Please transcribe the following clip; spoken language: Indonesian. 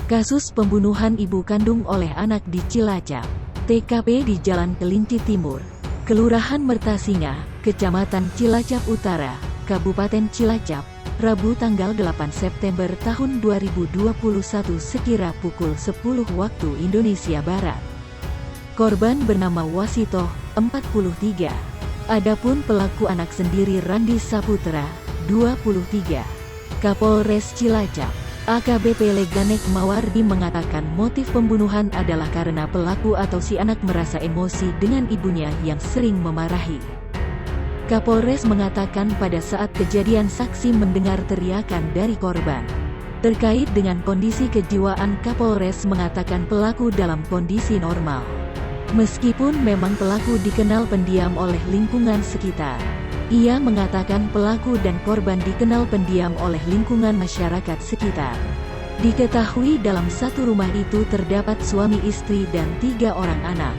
Kasus pembunuhan ibu kandung oleh anak di Cilacap. TKP di Jalan Kelinci Timur, Kelurahan Mertasinga, Kecamatan Cilacap Utara, Kabupaten Cilacap, Rabu tanggal 8 September tahun 2021 sekira pukul 10 waktu Indonesia Barat. Korban bernama Wasito, 43. Adapun pelaku anak sendiri Randi Saputra, 23. Kapolres Cilacap, AKBP Leganek Mawardi mengatakan motif pembunuhan adalah karena pelaku atau si anak merasa emosi dengan ibunya yang sering memarahi. Kapolres mengatakan pada saat kejadian saksi mendengar teriakan dari korban. Terkait dengan kondisi kejiwaan, Kapolres mengatakan pelaku dalam kondisi normal. Meskipun memang pelaku dikenal pendiam oleh lingkungan sekitar. Ia mengatakan pelaku dan korban dikenal pendiam oleh lingkungan masyarakat sekitar. Diketahui dalam satu rumah itu terdapat suami istri dan 3 orang anak.